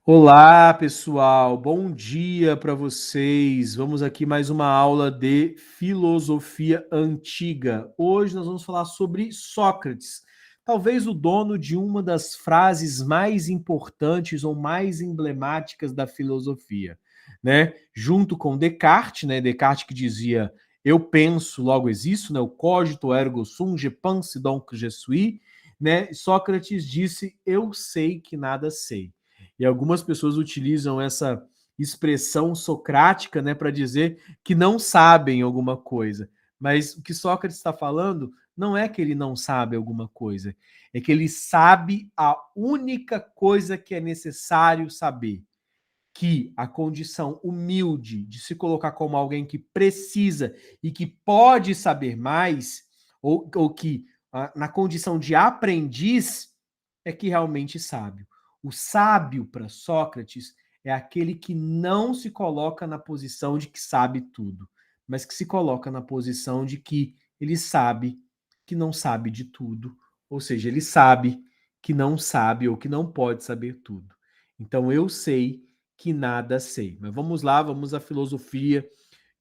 Olá, pessoal. Bom dia para vocês. Vamos aqui mais uma aula de filosofia antiga. Hoje nós vamos falar sobre Sócrates, talvez o dono de uma das frases mais importantes ou mais emblemáticas da filosofia, né? Junto com Descartes, né? Descartes que dizia: "Eu penso, logo existo", né? O cogito ergo sum, je pense donc je suis, né? Sócrates disse: "Eu sei que nada sei". E algumas pessoas utilizam essa expressão socrática, né, para dizer que não sabem alguma coisa. Mas o que Sócrates está falando não é que ele não sabe alguma coisa, é que ele sabe a única coisa que é necessário saber, que a condição humilde de se colocar como alguém que precisa e que pode saber mais, ou que na condição de aprendiz, é que realmente sabe. O sábio para Sócrates é aquele que não se coloca na posição de que sabe tudo, mas que se coloca na posição de que ele sabe que não sabe de tudo, ou seja, ele sabe que não sabe ou que não pode saber tudo. Então eu sei que nada sei. Mas vamos lá, vamos à filosofia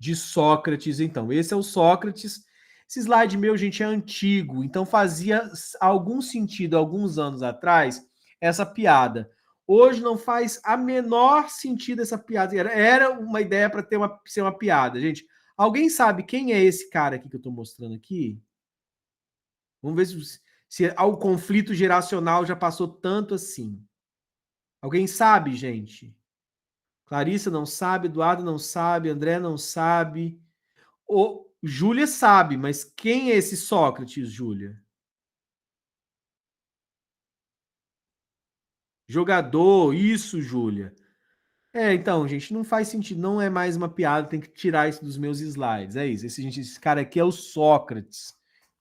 de Sócrates, então. Esse é o Sócrates. Esse slide meu, gente, é antigo, então fazia algum sentido, alguns anos atrás, essa piada. Hoje não faz a menor sentido essa piada. Era uma ideia para ser uma piada, gente. Alguém sabe quem é esse cara aqui que eu estou mostrando aqui? Vamos ver se o conflito geracional já passou tanto assim. Alguém sabe, gente? Clarissa não sabe, Eduardo não sabe, André não sabe. O Júlia sabe, mas quem é esse Sócrates, Júlia? Jogador, isso, Júlia. Então, gente, não faz sentido, não é mais uma piada, tem que tirar isso dos meus slides. É isso. Esse cara aqui é o Sócrates,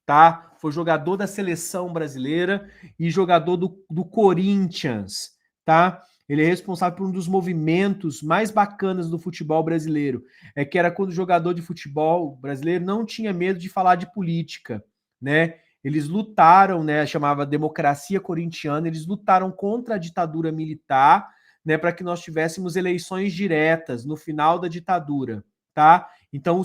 tá? Foi jogador da seleção brasileira e jogador do Corinthians, tá? Ele é responsável por um dos movimentos mais bacanas do futebol brasileiro. É que era quando o jogador de futebol brasileiro não tinha medo de falar de política, né? Eles lutaram, né? Chamava democracia corintiana, eles lutaram contra a ditadura militar, né, para que nós tivéssemos eleições diretas no final da ditadura, tá? Então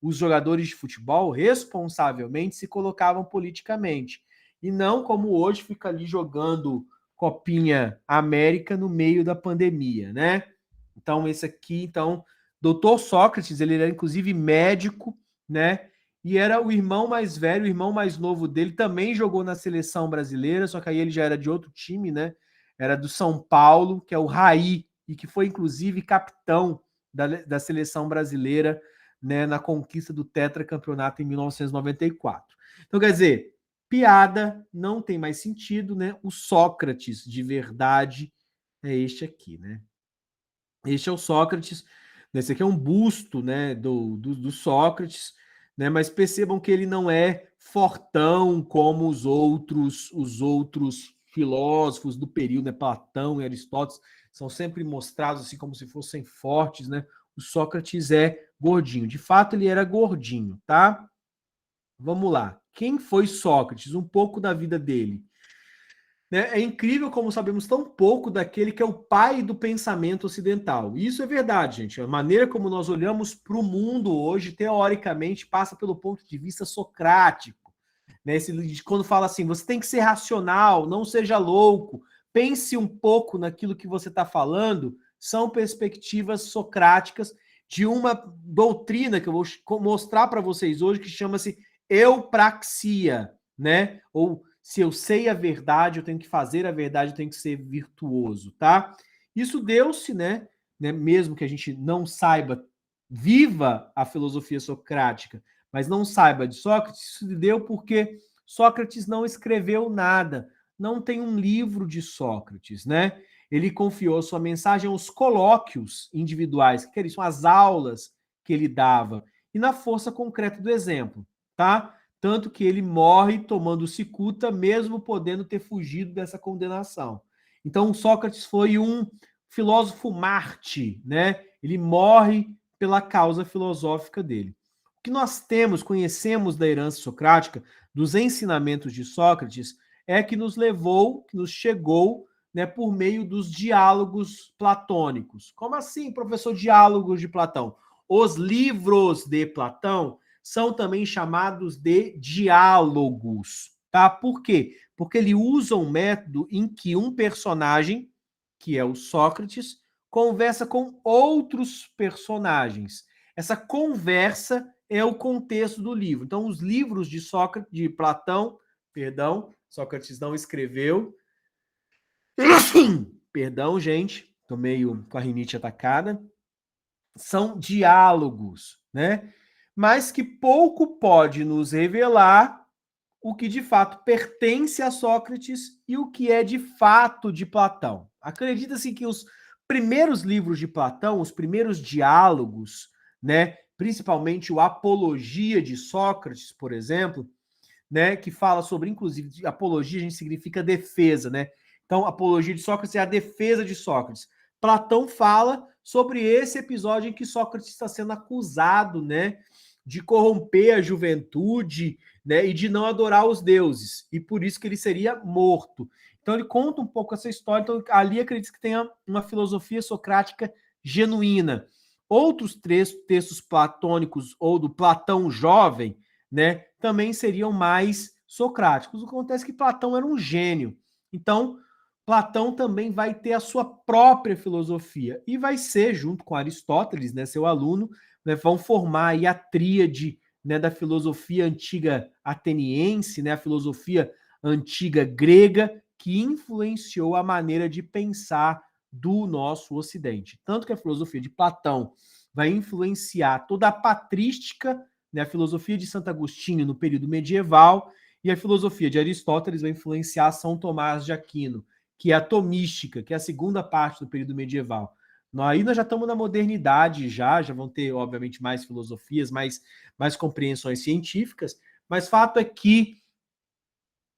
os jogadores de futebol responsavelmente se colocavam politicamente e não como hoje fica ali jogando Copinha América no meio da pandemia, né? Então esse aqui, então, Dr. Sócrates, ele era inclusive médico, né? E era o irmão mais velho, o irmão mais novo dele também jogou na seleção brasileira, só que aí ele já era de outro time, né? Era do São Paulo, que é o Raí, e que foi inclusive capitão da seleção brasileira, né, na conquista do tetracampeonato em 1994. Então, quer dizer, piada não tem mais sentido, né? O Sócrates de verdade é este aqui, né? Este é o Sócrates. Esse aqui é um busto, né, do Sócrates, né? Mas percebam que ele não é fortão como os outros filósofos do período, né? Platão e Aristóteles são sempre mostrados assim como se fossem fortes, né? O Sócrates é gordinho. De fato, ele era gordinho, tá? Vamos lá. Quem foi Sócrates? Um pouco da vida dele. Né? É incrível como sabemos tão pouco daquele que é o pai do pensamento ocidental. Isso é verdade, gente. A maneira como nós olhamos para o mundo hoje, teoricamente, passa pelo ponto de vista socrático. Né? Quando fala assim, você tem que ser racional, não seja louco, pense um pouco naquilo que você está falando, são perspectivas socráticas de uma doutrina que eu vou mostrar para vocês hoje, que chama-se eupraxia, né? Ou se eu sei a verdade, eu tenho que fazer a verdade, eu tenho que ser virtuoso, tá? Isso deu-se, né? Mesmo que a gente não saiba, viva a filosofia socrática, mas não saiba de Sócrates, isso deu porque Sócrates não escreveu nada, não tem um livro de Sócrates, né? Ele confiou sua mensagem aos colóquios individuais, que são as aulas que ele dava, e na força concreta do exemplo, tá? Tanto que ele morre tomando cicuta, mesmo podendo ter fugido dessa condenação. Então, Sócrates foi um filósofo Marte, né? Ele morre pela causa filosófica dele. O que nós temos, conhecemos da herança socrática, dos ensinamentos de Sócrates, é que nos levou, que nos chegou né, por meio dos diálogos platônicos. Como assim, professor, diálogos de Platão? Os livros de Platão são também chamados de diálogos, tá? Por quê? Porque ele usa um método em que um personagem, que é o Sócrates, conversa com outros personagens. Essa conversa é o contexto do livro. Então, os livros de Sócrates, de Platão, perdão, Sócrates não escreveu. Perdão, gente, tô meio com a rinite atacada. São diálogos, né? Mas que pouco pode nos revelar o que de fato pertence a Sócrates e o que é de fato de Platão. Acredita-se que os primeiros livros de Platão, os primeiros diálogos, né, principalmente o Apologia de Sócrates, por exemplo, né, que fala sobre, inclusive, apologia, a gente significa defesa, né? Então, apologia de Sócrates é a defesa de Sócrates. Platão fala sobre esse episódio em que Sócrates está sendo acusado, né, de corromper a juventude, né, e de não adorar os deuses, e por isso que ele seria morto. Então ele conta um pouco essa história, então ali acredita que tenha uma filosofia socrática genuína. Outros textos platônicos ou do Platão jovem, né, também seriam mais socráticos. O que acontece é que Platão era um gênio. Então, Platão também vai ter a sua própria filosofia e vai ser, junto com Aristóteles, né, seu aluno, né, vão formar aí a tríade, né, da filosofia antiga ateniense, né, a filosofia antiga grega, que influenciou a maneira de pensar do nosso Ocidente. Tanto que a filosofia de Platão vai influenciar toda a patrística, né, a filosofia de Santo Agostinho no período medieval, e a filosofia de Aristóteles vai influenciar São Tomás de Aquino, que é a tomística, que é a segunda parte do período medieval. Nós já estamos na modernidade, já vão ter, obviamente, mais filosofias, mais compreensões científicas, mas fato é que,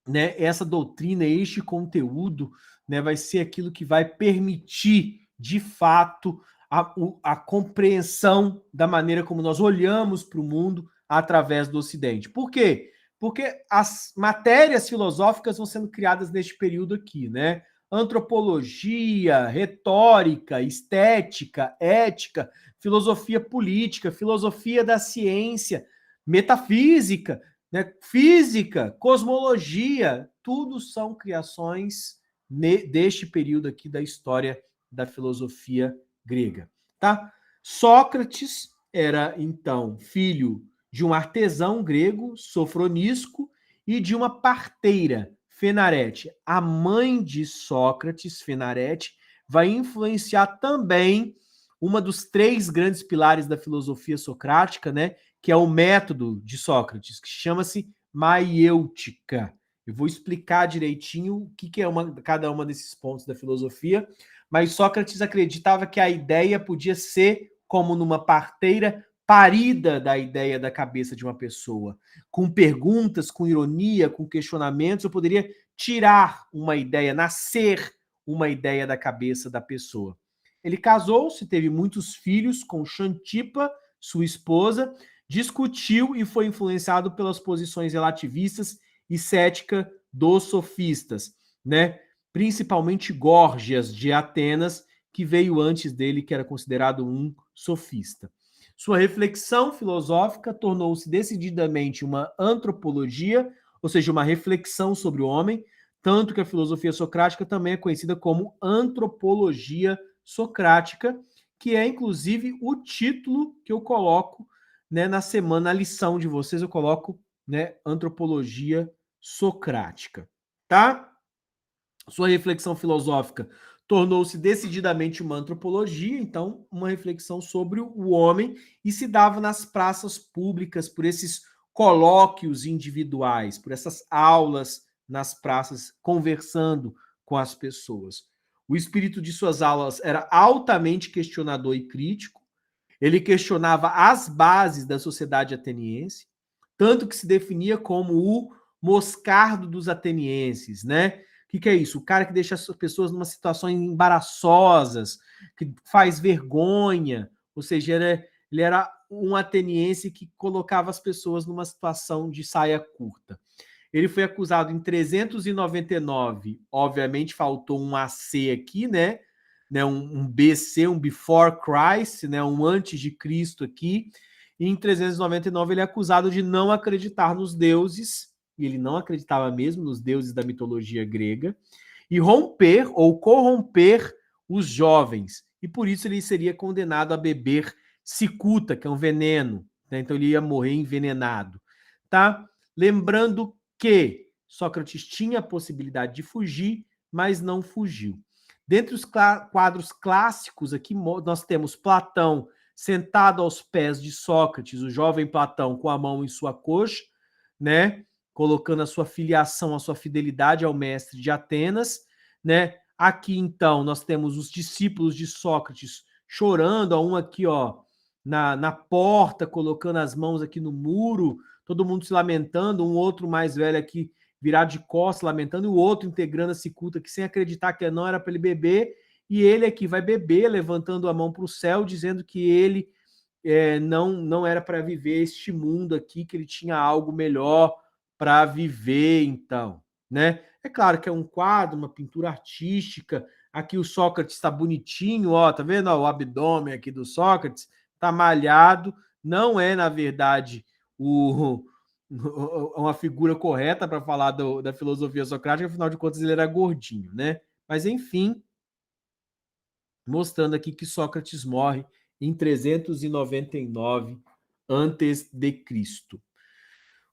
né, essa doutrina, este conteúdo, né, vai ser aquilo que vai permitir, de fato, a compreensão da maneira como nós olhamos para o mundo através do Ocidente. Por quê? Porque as matérias filosóficas vão sendo criadas neste período aqui, né? Antropologia, retórica, estética, ética, filosofia política, filosofia da ciência, metafísica, né? Física, cosmologia, tudo são criações deste período aqui da história da filosofia grega, tá? Sócrates era, então, filho de um artesão grego, Sofronisco, e de uma parteira, Fenarete. A mãe de Sócrates, Fenarete, vai influenciar também uma dos três grandes pilares da filosofia socrática, né, que é o método de Sócrates, que chama-se maiêutica. Eu vou explicar direitinho o que é cada uma desses pontos da filosofia, mas Sócrates acreditava que a ideia podia ser, como numa parteira, parida da ideia da cabeça de uma pessoa. Com perguntas, com ironia, com questionamentos, eu poderia tirar uma ideia, nascer uma ideia da cabeça da pessoa. Ele casou-se, teve muitos filhos com Xantipa, sua esposa, discutiu e foi influenciado pelas posições relativistas e cética dos sofistas, né? Principalmente Górgias de Atenas, que veio antes dele, que era considerado um sofista. Sua reflexão filosófica tornou-se decididamente uma antropologia, ou seja, uma reflexão sobre o homem, tanto que a filosofia socrática também é conhecida como antropologia socrática, que é inclusive o título que eu coloco, né, na semana, na lição de vocês, eu coloco, né, antropologia socrática, tá? Sua reflexão filosófica tornou-se decididamente uma antropologia, então uma reflexão sobre o homem, e se dava nas praças públicas, por esses colóquios individuais, por essas aulas nas praças, conversando com as pessoas. O espírito de suas aulas era altamente questionador e crítico, ele questionava as bases da sociedade ateniense, tanto que se definia como o moscardo dos atenienses, né? O que é isso? O cara que deixa as pessoas numa situações embaraçosas, que faz vergonha, ou seja, ele era um ateniense que colocava as pessoas numa situação de saia curta. Ele foi acusado em 399, obviamente faltou um AC aqui, né? Um BC, um Before Christ, né? Um antes de Cristo aqui. E em 399 ele é acusado de não acreditar nos deuses, e ele não acreditava mesmo nos deuses da mitologia grega, e romper ou corromper os jovens. E por isso ele seria condenado a beber cicuta, que é um veneno, né? Então ele ia morrer envenenado, tá? Lembrando que Sócrates tinha a possibilidade de fugir, mas não fugiu. Dentre os quadros clássicos aqui, nós temos Platão sentado aos pés de Sócrates, o jovem Platão com a mão em sua coxa, né? Colocando a sua filiação, a sua fidelidade ao mestre de Atenas, né? Aqui, então, nós temos os discípulos de Sócrates chorando, um aqui, ó, na porta, colocando as mãos aqui no muro, todo mundo se lamentando, um outro mais velho aqui virado de costas, lamentando, e o outro integrando a cicuta aqui sem acreditar que não era para ele beber, e ele aqui vai beber, levantando a mão para o céu, dizendo que ele não era para viver este mundo aqui, que ele tinha algo melhor para viver, então, né? É claro que é um quadro, uma pintura artística. Aqui o Sócrates está bonitinho, ó, tá vendo? Ó, o abdômen aqui do Sócrates tá malhado. Não é, na verdade, uma figura correta para falar da filosofia socrática, afinal de contas ele era gordinho, né? Mas enfim, mostrando aqui que Sócrates morre em 399 antes de Cristo.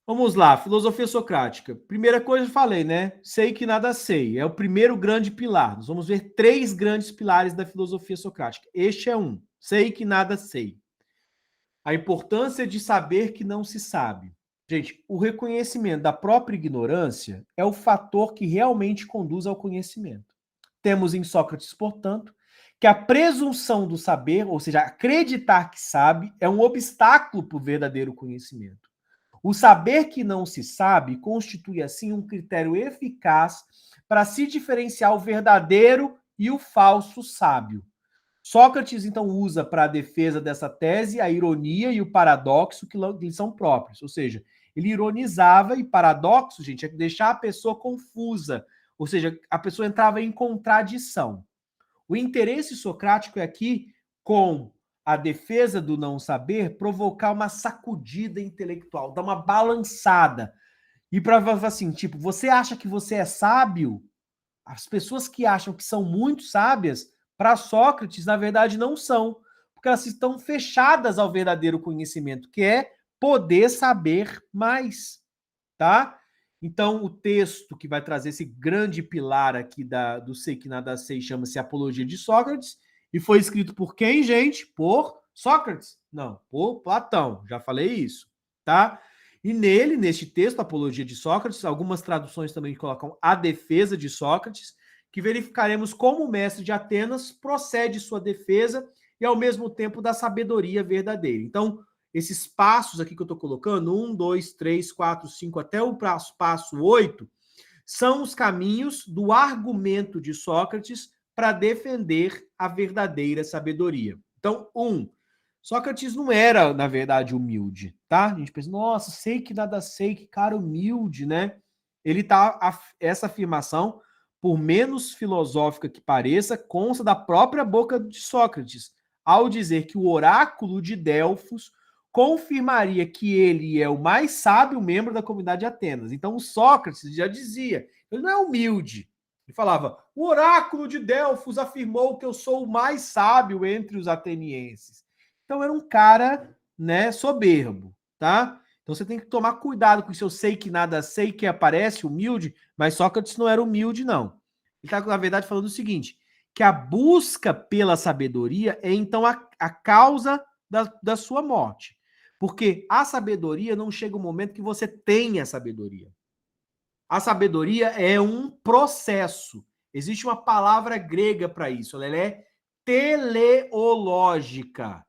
Vamos lá, filosofia socrática. Primeira coisa eu falei, né? Sei que nada sei. É o primeiro grande pilar. Nós vamos ver 3 grandes pilares da filosofia socrática. Este é um. Sei que nada sei. A importância de saber que não se sabe. Gente, o reconhecimento da própria ignorância é o fator que realmente conduz ao conhecimento. Temos em Sócrates, portanto, que a presunção do saber, ou seja, acreditar que sabe, é um obstáculo para o verdadeiro conhecimento. O saber que não se sabe constitui, assim, um critério eficaz para se diferenciar o verdadeiro e o falso sábio. Sócrates, então, usa para a defesa dessa tese a ironia e o paradoxo que lhe são próprios. Ou seja, ele ironizava, e paradoxo, gente, é deixar a pessoa confusa. Ou seja, a pessoa entrava em contradição. O interesse socrático é aqui, com a defesa do não saber, provocar uma sacudida intelectual, dar uma balançada. E para assim, tipo, você acha que você é sábio? As pessoas que acham que são muito sábias, para Sócrates, na verdade, não são, porque elas estão fechadas ao verdadeiro conhecimento, que é poder saber mais, tá? Então, o texto que vai trazer esse grande pilar aqui do Sei que Nada Sei chama-se Apologia de Sócrates, e foi escrito por quem, gente? Por Sócrates? Não, por Platão, já falei isso, tá? E nele, neste texto, Apologia de Sócrates, algumas traduções também colocam a defesa de Sócrates, que verificaremos como o mestre de Atenas procede sua defesa e, ao mesmo tempo, da sabedoria verdadeira. Então, esses passos aqui que eu estou colocando, 1, 2, 3, 4, 5, até o passo 8, são os caminhos do argumento de Sócrates para defender a verdadeira sabedoria. Então, 1, Sócrates não era, na verdade, humilde, tá? A gente pensa, nossa, sei que nada sei, que cara humilde, né? Essa afirmação, por menos filosófica que pareça, consta da própria boca de Sócrates, ao dizer que o oráculo de Delfos confirmaria que ele é o mais sábio membro da comunidade de Atenas. Então, o Sócrates já dizia, ele não é humilde. Ele falava, o oráculo de Delfos afirmou que eu sou o mais sábio entre os atenienses. Então, era um cara, né, soberbo, tá? Então, você tem que tomar cuidado com isso. Eu sei que nada sei, que aparece humilde, mas Sócrates não era humilde, não. Ele está, na verdade, falando o seguinte, que a busca pela sabedoria é, então, a causa da sua morte. Porque a sabedoria não chega um momento que você tenha sabedoria. A sabedoria é um processo. Existe uma palavra grega para isso. Ela é teleológica.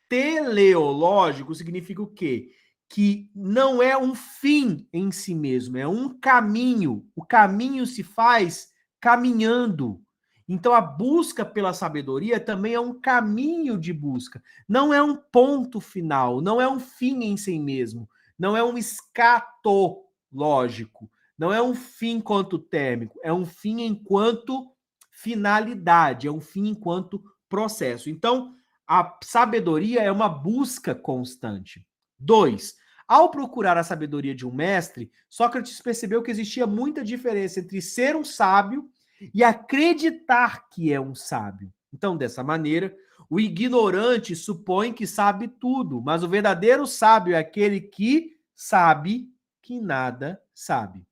Teleológico significa o quê? Que não é um fim em si mesmo, é um caminho. O caminho se faz caminhando. Então, a busca pela sabedoria também é um caminho de busca. Não é um ponto final, não é um fim em si mesmo, não é um escatológico. Não é um fim enquanto térmico, é um fim enquanto finalidade, é um fim enquanto processo. Então, a sabedoria é uma busca constante. 2. Ao procurar a sabedoria de um mestre, Sócrates percebeu que existia muita diferença entre ser um sábio e acreditar que é um sábio. Então, dessa maneira, o ignorante supõe que sabe tudo, mas o verdadeiro sábio é aquele que sabe que nada sabe.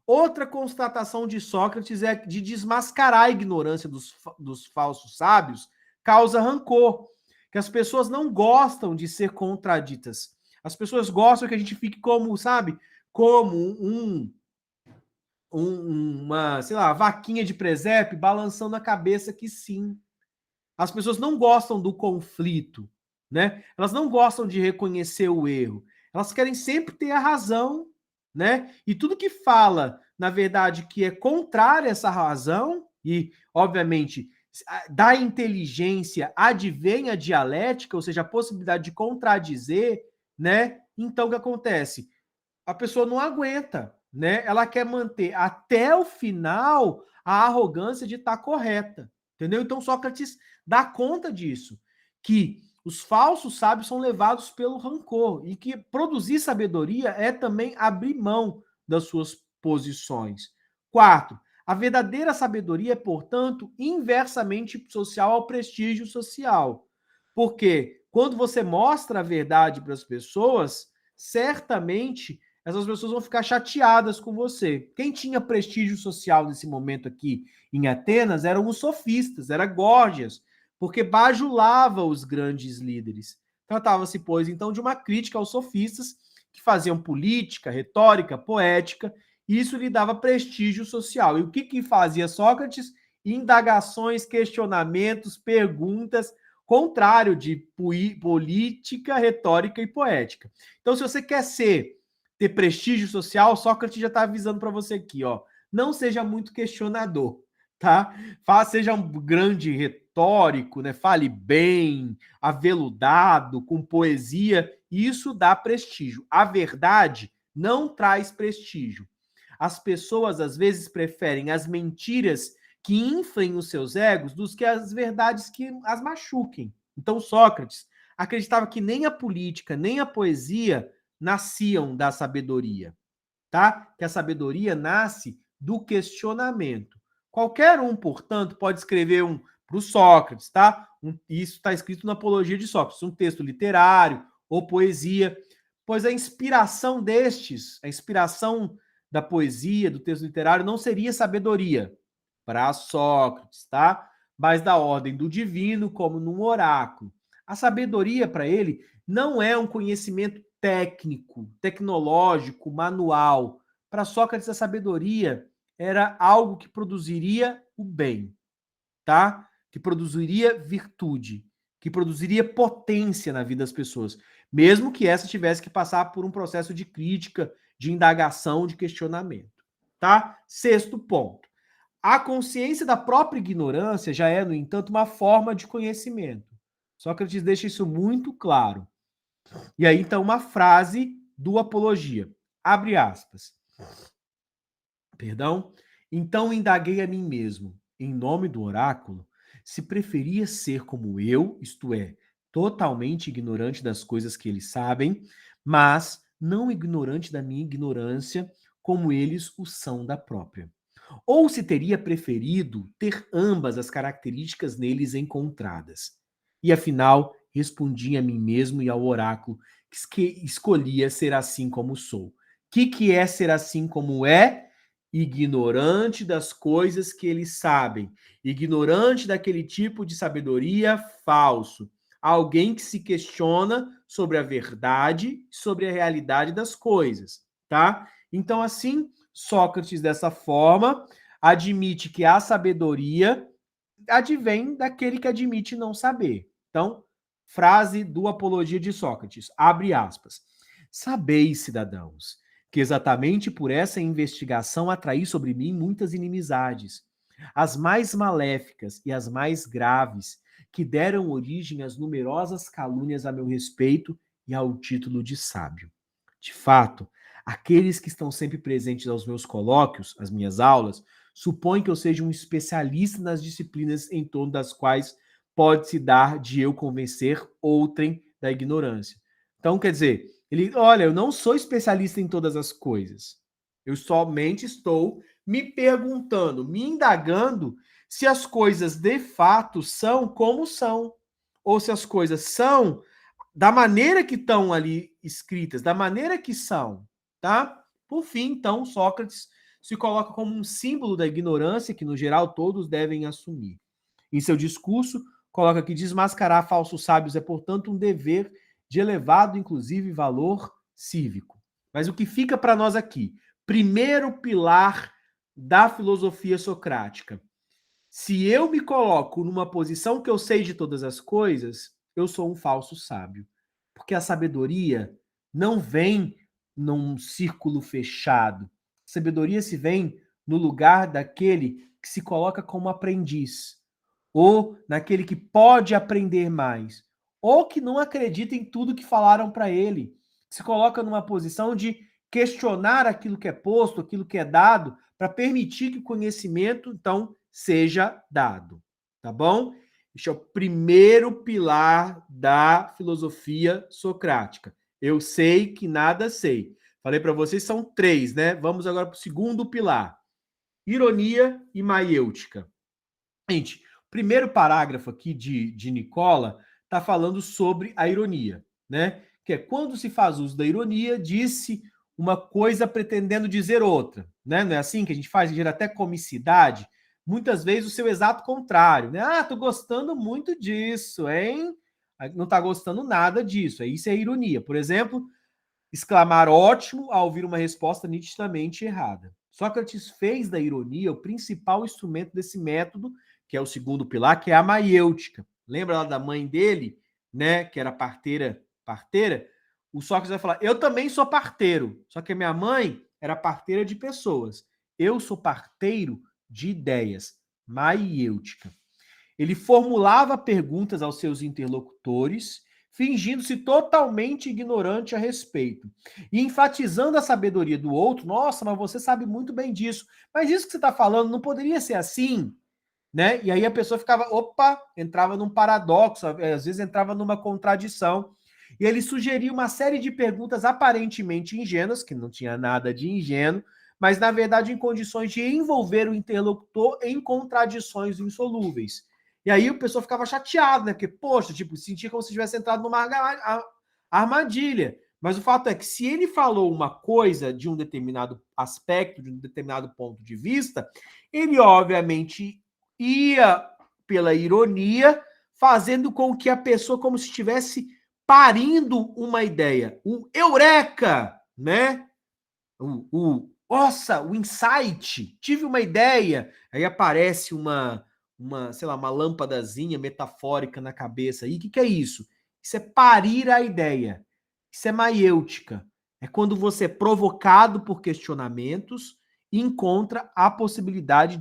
Outra constatação de Sócrates é de desmascarar a ignorância dos falsos sábios causa rancor, que as pessoas não gostam de ser contraditas. As pessoas gostam que a gente fique como, sabe, como uma, sei lá, vaquinha de presépio balançando a cabeça que sim. As pessoas não gostam do conflito, né? Elas não gostam de reconhecer o erro. Elas querem sempre ter a razão, né? E tudo que fala, na verdade, que é contrário a essa razão, e, obviamente, da inteligência advém a dialética, ou seja, a possibilidade de contradizer, né? Então, o que acontece? A pessoa não aguenta, né? Ela quer manter até o final a arrogância de estar correta, entendeu? Então Sócrates dá conta disso, que os falsos sábios são levados pelo rancor e que produzir sabedoria é também abrir mão das suas posições. 4. A verdadeira sabedoria é, portanto, inversamente social ao prestígio social. Porque quando você mostra a verdade para as pessoas, certamente essas pessoas vão ficar chateadas com você. Quem tinha prestígio social nesse momento aqui em Atenas eram os sofistas, era Górgias, porque bajulava os grandes líderes. Tratava-se, pois, então, de uma crítica aos sofistas que faziam política, retórica, poética, e isso lhe dava prestígio social. E o que fazia Sócrates? Indagações, questionamentos, perguntas, contrário de política, retórica e poética. Então, se você quer ter prestígio social, Sócrates já está avisando para você aqui, ó. Não seja muito questionador, tá? Seja um grande retórico, né? Fale bem, aveludado, com poesia. Isso dá prestígio. A verdade não traz prestígio. As pessoas às vezes preferem as mentiras que inflem os seus egos dos que as verdades que as machuquem. Então Sócrates acreditava que nem a política, nem a poesia nasciam da sabedoria, tá? Que a sabedoria nasce do questionamento. Qualquer um, portanto, pode escrever para o Sócrates, tá? Isso está escrito na Apologia de Sócrates, um texto literário ou poesia, pois a inspiração destes, a inspiração da poesia, do texto literário, não seria sabedoria para Sócrates, tá? Mas da ordem do divino, como num oráculo. A sabedoria para ele não é um conhecimento técnico, tecnológico, manual. Para Sócrates, a sabedoria era algo que produziria o bem, tá? Que produziria virtude, que produziria potência na vida das pessoas, mesmo que essa tivesse que passar por um processo de crítica, de indagação, de questionamento, tá? Sexto ponto. A consciência da própria ignorância já é, no entanto, uma forma de conhecimento. Sócrates deixa isso muito claro. E aí, então, uma frase do Apologia. Abre aspas. Perdão. Então indaguei a mim mesmo, em nome do oráculo, se preferia ser como eu, isto é, totalmente ignorante das coisas que eles sabem, mas não ignorante da minha ignorância, como eles o são da própria. Ou se teria preferido ter ambas as características neles encontradas. E afinal, respondi a mim mesmo e ao oráculo que escolhia ser assim como sou. O que é ser assim como é? Ignorante das coisas que eles sabem, ignorante daquele tipo de sabedoria falso. Alguém que se questiona sobre a verdade, sobre a realidade das coisas, tá? Então, assim, Sócrates, dessa forma, admite que a sabedoria advém daquele que admite não saber. Então, frase do Apologia de Sócrates, abre aspas. Sabeis, cidadãos, que exatamente por essa investigação atraí sobre mim muitas inimizades, as mais maléficas e as mais graves, que deram origem às numerosas calúnias a meu respeito e ao título de sábio. De fato, Aqueles que estão sempre presentes aos meus colóquios, às minhas aulas, supõem que eu seja um especialista nas disciplinas em torno das quais pode-se dar de eu convencer outrem da ignorância. Então, quer dizer, olha, eu não sou especialista em todas as coisas. Eu somente estou me perguntando, me indagando se as coisas de fato são como são, ou se as coisas são da maneira que estão ali escritas, da maneira que são, tá? Por fim, então, Sócrates se coloca como um símbolo da ignorância que, no geral, todos devem assumir. Em seu discurso, coloca que desmascarar falsos sábios é, portanto, um dever de elevado, inclusive, valor cívico. Mas o que fica para nós aqui? Primeiro pilar da filosofia socrática. Se eu me coloco numa posição que eu sei de todas as coisas, eu sou um falso sábio. Porque a sabedoria não vem num círculo fechado. A sabedoria se vem no lugar daquele que se coloca como aprendiz, ou naquele que pode aprender mais, ou que não acredita em tudo que falaram para ele. Se coloca numa posição de questionar aquilo que é posto, aquilo que é dado, para permitir que o conhecimento, então, seja dado. Tá bom? Este é o primeiro pilar da filosofia socrática. Eu sei que nada sei. Falei para vocês, são 3, né? Vamos agora para o segundo pilar. Ironia e maiêutica. Gente, o primeiro parágrafo aqui de Nicola está falando sobre a ironia, né? Que é quando se faz uso da ironia, disse uma coisa pretendendo dizer outra, né? Não é assim que a gente faz, a gente gera até comicidade, muitas vezes o seu exato contrário, né? Ah, tô gostando muito disso, hein? Não tá gostando nada disso. Isso é ironia. Por exemplo, exclamar ótimo ao ouvir uma resposta nitidamente errada. Sócrates fez da ironia o principal instrumento desse método, que é o segundo pilar, que é a maiêutica. Lembra lá da mãe dele, né, que era parteira? O Sócrates vai falar: "Eu também sou parteiro, só que a minha mãe era parteira de pessoas. Eu sou parteiro de ideias." Maiêutica. Ele formulava perguntas aos seus interlocutores, fingindo-se totalmente ignorante a respeito. E enfatizando a sabedoria do outro, nossa, mas você sabe muito bem disso. Mas isso que você está falando não poderia ser assim, né? E aí a pessoa ficava, opa, entrava num paradoxo, às vezes entrava numa contradição. E ele sugeria uma série de perguntas aparentemente ingênuas, que não tinha nada de ingênuo, mas na verdade em condições de envolver o interlocutor em contradições insolúveis. E aí o pessoal ficava chateado, né? Porque, poxa, tipo, sentia como se tivesse entrado numa armadilha. Mas o fato é que se ele falou uma coisa de um determinado aspecto, de um determinado ponto de vista, ele obviamente ia pela ironia, fazendo com que a pessoa como se estivesse parindo uma ideia. O eureka, né? Nossa, o insight, tive uma ideia. Aí aparece sei lá, uma lâmpadazinha metafórica na cabeça aí. O que é isso? Isso é parir a ideia. Isso é maiêutica. É quando você é provocado por questionamentos e encontra a possibilidade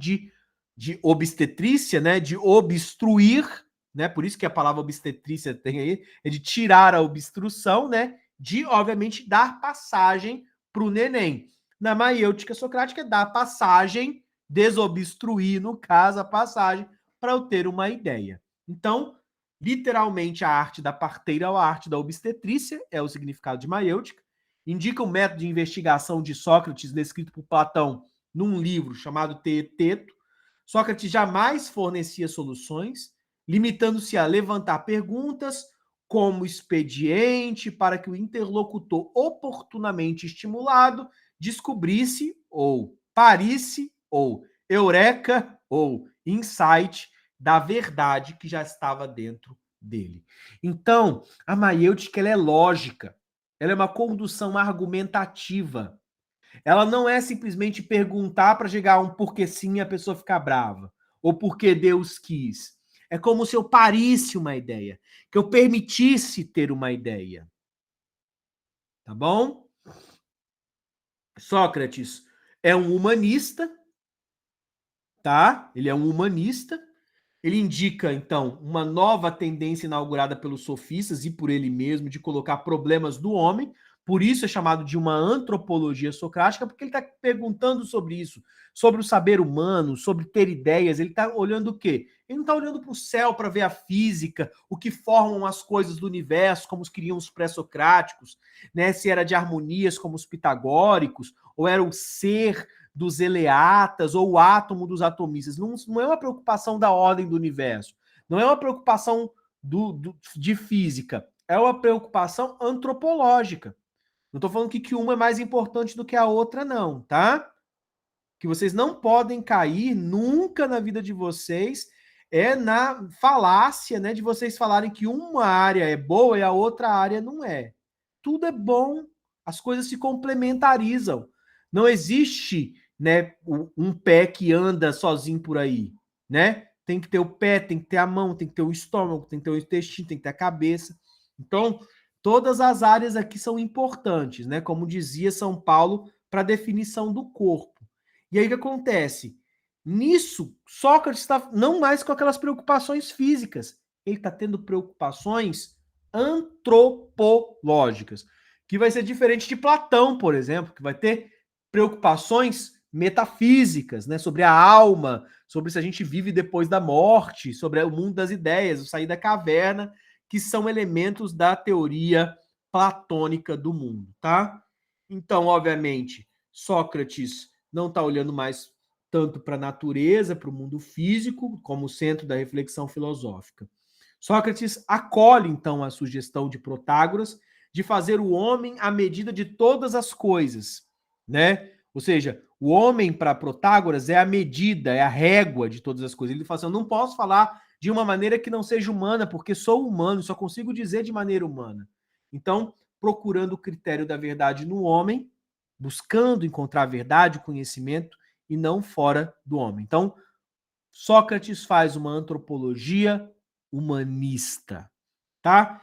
de obstetrícia, né? De obstruir, né? Por isso que a palavra obstetrícia tem aí, é de tirar a obstrução, né? De, obviamente, dar passagem para o neném. Na maiêutica socrática, dá passagem, desobstruir, no caso, a passagem, para eu ter uma ideia. Então, literalmente, a arte da parteira ou a arte da obstetrícia é o significado de maiêutica. Indica o método de investigação de Sócrates, descrito por Platão num livro chamado Teeteto. Sócrates jamais fornecia soluções, limitando-se a levantar perguntas como expediente para que o interlocutor oportunamente estimulado descobrisse ou parisse ou eureka ou insight da verdade que já estava dentro dele. Então, a maiêutica ela é lógica, ela é uma condução argumentativa. Ela não é simplesmente perguntar para chegar a um porquê sim e a pessoa ficar brava, ou porque Deus quis. É como se eu parisse uma ideia, que eu permitisse ter uma ideia. Tá bom? Sócrates é um humanista, tá? Ele é um humanista. Ele indica, então, uma nova tendência inaugurada pelos sofistas e por ele mesmo de colocar problemas do homem Por isso é chamado de uma antropologia socrática, porque ele está perguntando sobre isso, sobre o saber humano, sobre ter ideias. Ele está olhando o quê? Ele não está olhando para o céu para ver a física, o que formam as coisas do universo, como os queriam os pré-socráticos, né? Se era de harmonias, como os pitagóricos, ou era o ser dos eleatas, ou o átomo dos atomistas. Não é uma preocupação da ordem do universo, não é uma preocupação de física, é uma preocupação antropológica. Não estou falando que uma é mais importante do que a outra, não, tá? Que vocês não podem cair nunca na vida de vocês é na falácia, né, de vocês falarem que uma área é boa e a outra área não é. Tudo é bom, as coisas se complementarizam. Não existe, né, um pé que anda sozinho por aí, né? Tem que ter o pé, tem que ter a mão, tem que ter o estômago, tem que ter o intestino, tem que ter a cabeça. Então, todas as áreas aqui são importantes, né? Como dizia São Paulo, para a definição do corpo. E aí o que acontece? Nisso, Sócrates está não mais com aquelas preocupações físicas, ele está tendo preocupações antropológicas, que vai ser diferente de Platão, por exemplo, que vai ter preocupações metafísicas, né, sobre a alma, sobre se a gente vive depois da morte, sobre o mundo das ideias, o sair da caverna, que são elementos da teoria platônica do mundo, tá? Então, obviamente, Sócrates não está olhando mais tanto para a natureza, para o mundo físico, como centro da reflexão filosófica. Sócrates acolhe, então, a sugestão de Protágoras de fazer o homem à medida de todas as coisas, né? Ou seja, o homem para Protágoras é a medida, é a régua de todas as coisas. Ele fala assim, eu não posso falar de uma maneira que não seja humana, porque sou humano, só consigo dizer de maneira humana. Então, procurando o critério da verdade no homem, buscando encontrar a verdade, o conhecimento, e não fora do homem. Então, Sócrates faz uma antropologia humanista, tá?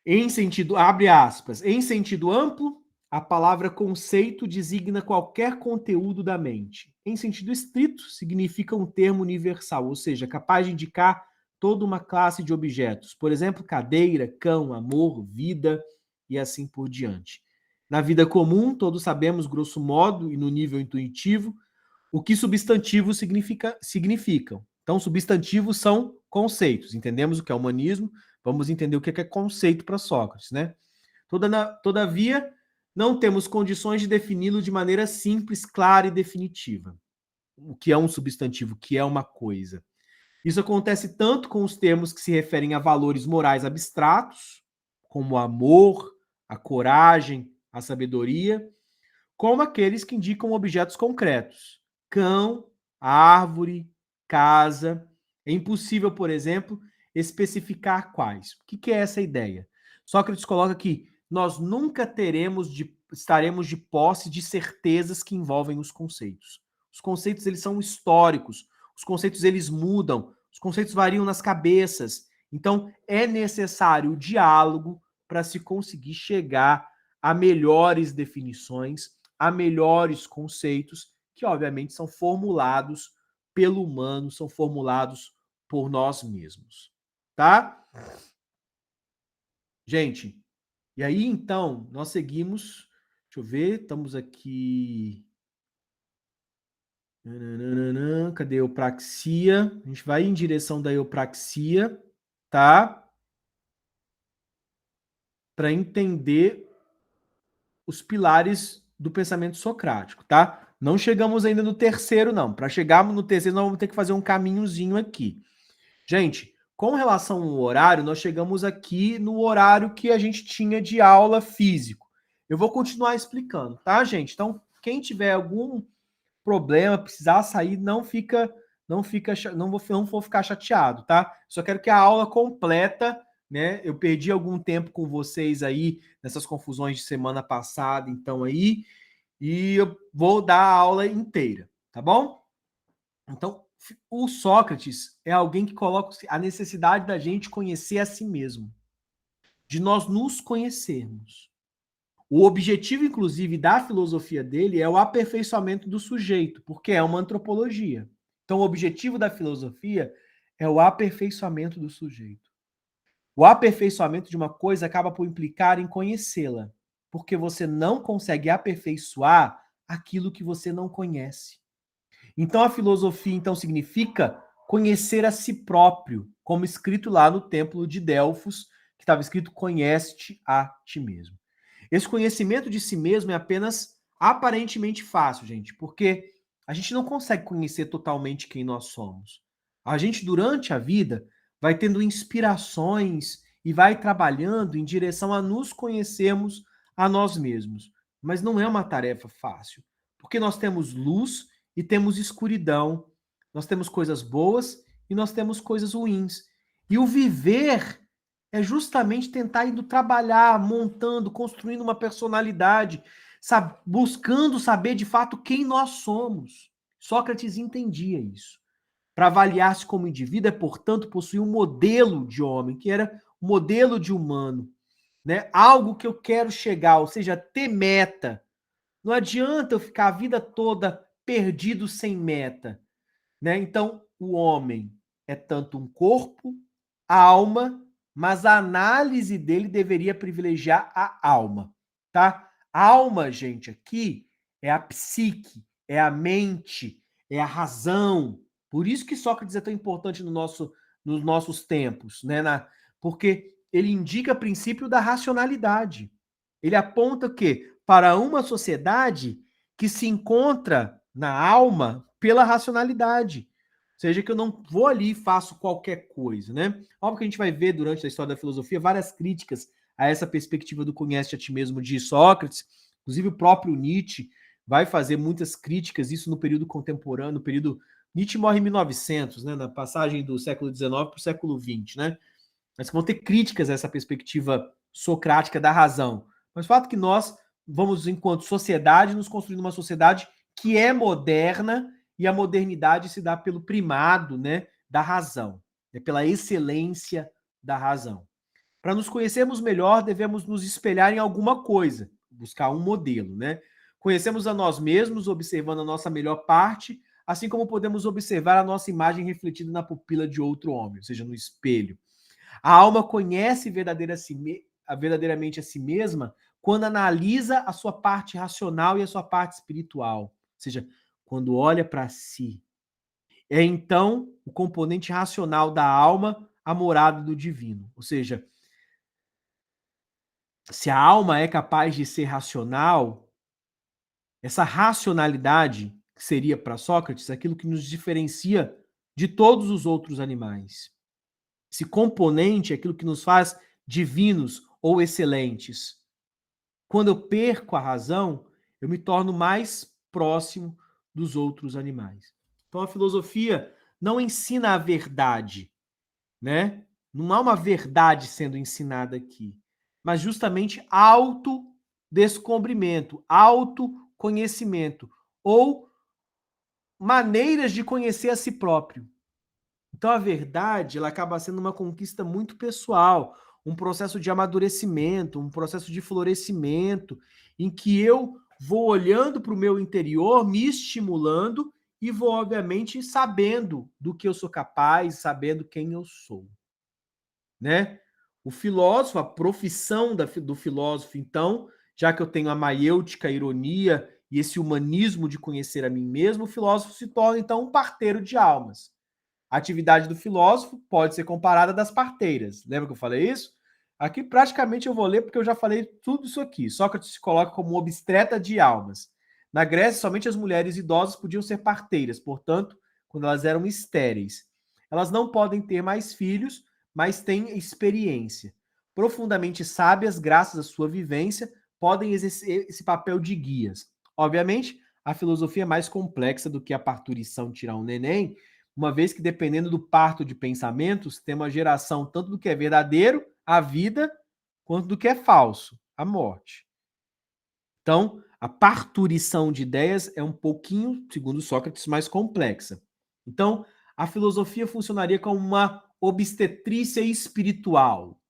Em sentido, abre aspas, em sentido amplo, a palavra conceito designa qualquer conteúdo da mente. Em sentido estrito, significa um termo universal, ou seja, capaz de indicar toda uma classe de objetos. Por exemplo, cadeira, cão, amor, vida e assim por diante. Na vida comum, todos sabemos, grosso modo, e no nível intuitivo, o que substantivos significam. Então, substantivos são conceitos. Entendemos o que é humanismo, vamos entender o que é conceito para Sócrates, né? Todavia, não temos condições de defini-lo de maneira simples, clara e definitiva. O que é um substantivo, o que é uma coisa. Isso acontece tanto com os termos que se referem a valores morais abstratos, como o amor, a coragem, a sabedoria, como aqueles que indicam objetos concretos. Cão, árvore, casa. É impossível, por exemplo, especificar quais. O que é essa ideia? Sócrates coloca que nós nunca estaremos de posse de certezas que envolvem os conceitos. Os conceitos, eles são históricos. Os conceitos, eles mudam. Os conceitos variam nas cabeças. Então, é necessário o diálogo para se conseguir chegar a melhores definições, a melhores conceitos, que obviamente são formulados pelo humano, são formulados por nós mesmos. Tá? Gente, e aí então, nós seguimos. Deixa eu ver, estamos aqui. Cadê a eupraxia? A gente vai em direção da eupraxia, tá? Para entender os pilares do pensamento socrático, tá? Não chegamos ainda no terceiro, não. Para chegarmos no terceiro, nós vamos ter que fazer um caminhozinho aqui. Gente, com relação ao horário, nós chegamos aqui no horário que a gente tinha de aula físico. Eu vou continuar explicando, tá, gente? Então, quem tiver algum problema, precisar sair, não vou ficar chateado, tá? Só quero que a aula completa, né? Eu perdi algum tempo com vocês aí nessas confusões de semana passada, então aí, e eu vou dar a aula inteira, tá bom? Então, o Sócrates é alguém que coloca a necessidade da gente conhecer a si mesmo, de nós nos conhecermos. O objetivo, inclusive, da filosofia dele é o aperfeiçoamento do sujeito, porque é uma antropologia. Então, o objetivo da filosofia é o aperfeiçoamento do sujeito. O aperfeiçoamento de uma coisa acaba por implicar em conhecê-la. porque você não consegue aperfeiçoar aquilo que você não conhece. Então a filosofia então significa conhecer a si próprio, como escrito lá no templo de Delfos, que estava escrito conhece-te a ti mesmo. Esse conhecimento de si mesmo é apenas aparentemente fácil, gente, porque a gente não consegue conhecer totalmente quem nós somos. A gente, durante a vida, vai tendo inspirações e vai trabalhando em direção a nos conhecermos a nós mesmos. Mas não é uma tarefa fácil, porque nós temos luz e temos escuridão, nós temos coisas boas e nós temos coisas ruins. E o viver é justamente tentar indo trabalhar, montando, construindo uma personalidade, buscando saber de fato quem nós somos. Sócrates entendia isso. Para avaliar-se como indivíduo é, portanto, possuir um modelo de homem, que era um modelo de humano, né? Algo que eu quero chegar, ou seja, ter meta. Não adianta eu ficar a vida toda perdido sem meta, né? Então, o homem é tanto um corpo, alma, mas a análise dele deveria privilegiar a alma, tá? A alma, gente, aqui é a psique, é a mente, é a razão. Por isso que Sócrates é tão importante nos nossos tempos, né? Porque ele indica o princípio da racionalidade. Ele aponta o quê? Para uma sociedade que se encontra na alma pela racionalidade. Ou seja, que eu não vou ali e faço qualquer coisa, né? Óbvio que a gente vai ver durante a história da filosofia várias críticas a essa perspectiva do conhece a ti mesmo de Sócrates. Inclusive o próprio Nietzsche vai fazer muitas críticas, isso no período contemporâneo, no período... Nietzsche morre em 1900, né? Na passagem do século XIX para o século XX, né? Mas vão ter críticas a essa perspectiva socrática da razão. Mas o fato é que nós vamos, enquanto sociedade, nos construindo uma sociedade que é moderna, e a modernidade se dá pelo primado, né, da razão, né, pela excelência da razão. Para nos conhecermos melhor, devemos nos espelhar em alguma coisa, buscar um modelo, né? Conhecemos a nós mesmos, observando a nossa melhor parte, assim como podemos observar a nossa imagem refletida na pupila de outro homem, ou seja, no espelho. A alma conhece verdadeiramente a si mesma quando analisa a sua parte racional e a sua parte espiritual. Ou seja, quando olha para si. É então o componente racional da alma a morada do divino. Ou seja, se a alma é capaz de ser racional, essa racionalidade que seria para Sócrates aquilo que nos diferencia de todos os outros animais. Esse componente é aquilo que nos faz divinos ou excelentes. Quando eu perco a razão, eu me torno mais próximo dos outros animais. Então a filosofia não ensina a verdade, né? Não há uma verdade sendo ensinada aqui, mas justamente autodescobrimento, autoconhecimento ou maneiras de conhecer a si próprio. Então a verdade, ela acaba sendo uma conquista muito pessoal, um processo de amadurecimento, um processo de florescimento, em que eu vou olhando para o meu interior, me estimulando e vou, obviamente, sabendo do que eu sou capaz, sabendo quem eu sou, né? O filósofo, a profissão do filósofo, então, já que eu tenho a maiêutica, a ironia e esse humanismo de conhecer a mim mesmo, o filósofo se torna, então, um parteiro de almas. A atividade do filósofo pode ser comparada das parteiras. Lembra que eu falei isso? Aqui praticamente eu vou ler porque eu já falei tudo isso aqui. Sócrates se coloca como obstetra de almas. Na Grécia, somente as mulheres idosas podiam ser parteiras, portanto, quando elas eram estéreis. Elas não podem ter mais filhos, mas têm experiência. Profundamente sábias, graças à sua vivência, podem exercer esse papel de guias. Obviamente, a filosofia é mais complexa do que a parturição tirar um neném, uma vez que, dependendo do parto de pensamentos, tem uma geração tanto do que é verdadeiro, a vida, quanto do que é falso, a morte. Então, a parturição de ideias é um pouquinho, segundo Sócrates, mais complexa. Então, a filosofia funcionaria como uma obstetrícia espiritual,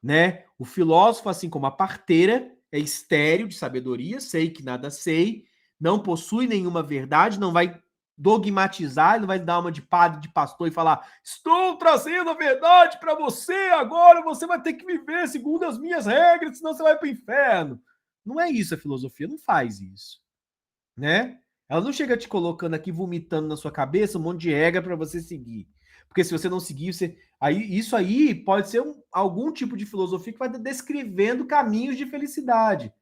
né? O filósofo, assim como a parteira, é estéril de sabedoria, sei que nada sei, não possui nenhuma verdade, não vai dogmatizar, não vai dar uma de padre, de pastor e falar: estou trazendo a verdade para você agora, você vai ter que viver segundo as minhas regras, senão você vai para o inferno. Não é isso, a filosofia não faz isso, né? Ela não chega te colocando aqui, vomitando na sua cabeça um monte de regra para você seguir. Porque se você não seguir, isso aí pode ser algum tipo de filosofia que vai descrevendo caminhos de felicidade.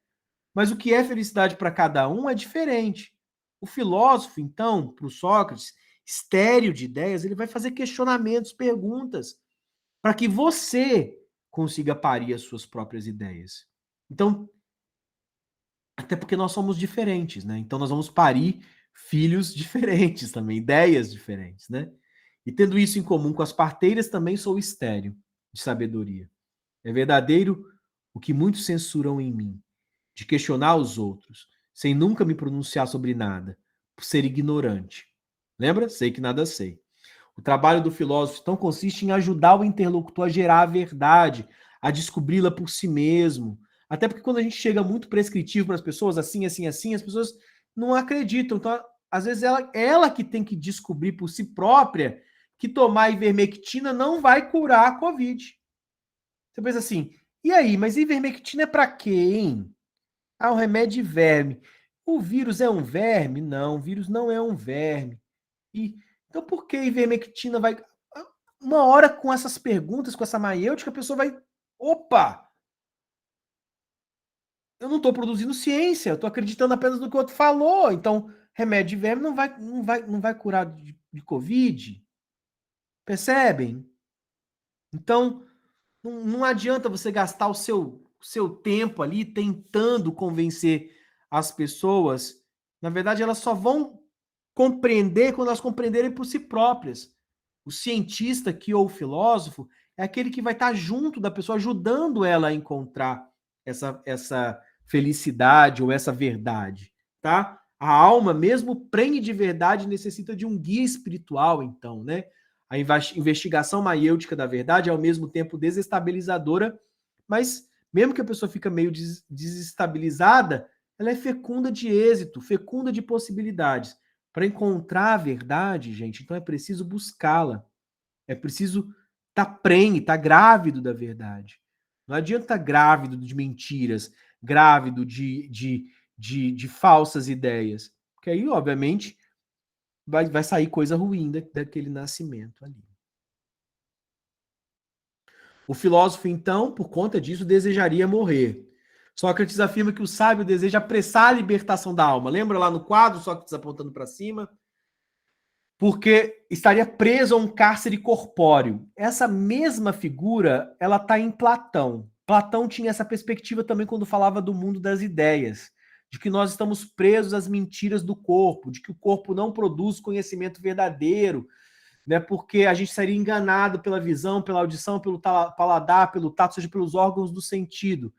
Mas o que é felicidade para cada um é diferente. O filósofo, então, para o Sócrates, estéril de ideias, ele vai fazer questionamentos, perguntas, para que você consiga parir as suas próprias ideias. Então, até porque nós somos diferentes, né? Então nós vamos parir filhos diferentes também, ideias diferentes, né? E tendo isso em comum com as parteiras, também sou estéril de sabedoria. É verdadeiro o que muitos censuram em mim, de questionar os outros, sem nunca me pronunciar sobre nada, por ser ignorante. Lembra? Sei que nada sei. O trabalho do filósofo então consiste em ajudar o interlocutor a gerar a verdade, a descobri-la por si mesmo. Até porque quando a gente chega muito prescritivo para as pessoas, assim, assim, assim, as pessoas não acreditam. Então, às vezes, ela que tem que descobrir por si própria que tomar ivermectina não vai curar a Covid. Você pensa assim, e aí, mas ivermectina é para quê, hein? Ah, um remédio de verme. O vírus é um verme? Não, o vírus não é um verme. E, então, por que ivermectina vai. Uma hora com essas perguntas, com essa maiêutica, a pessoa vai. Opa! Eu não estou produzindo ciência, eu estou acreditando apenas no que o outro falou. Então, remédio de verme não vai curar de Covid. Percebem? Então, não adianta você gastar o seu tempo ali tentando convencer as pessoas. Na verdade, elas só vão compreender quando elas compreenderem por si próprias. O cientista que ou o filósofo é aquele que vai estar junto da pessoa, ajudando ela a encontrar essa felicidade ou essa verdade, tá? A alma, mesmo prenhe de verdade, necessita de um guia espiritual, então, né? A investigação maiêutica da verdade é ao mesmo tempo desestabilizadora, mas mesmo que a pessoa fica meio desestabilizada, ela é fecunda de êxito, fecunda de possibilidades. Para encontrar a verdade, gente, então é preciso buscá-la. É preciso estar prenhe, estar grávido da verdade. Não adianta estar grávido de mentiras, grávido de falsas ideias. Porque aí, obviamente, vai sair coisa ruim daquele nascimento ali. O filósofo, então, por conta disso, desejaria morrer. Sócrates afirma que o sábio deseja apressar a libertação da alma. Lembra lá no quadro, Sócrates apontando para cima? Porque estaria preso a um cárcere corpóreo. Essa mesma figura, ela está em Platão. Platão tinha essa perspectiva também quando falava do mundo das ideias, de que nós estamos presos às mentiras do corpo, de que o corpo não produz conhecimento verdadeiro, né? Porque a gente seria enganado pela visão, pela audição, pelo paladar, pelo tato, seja pelos órgãos do sentido.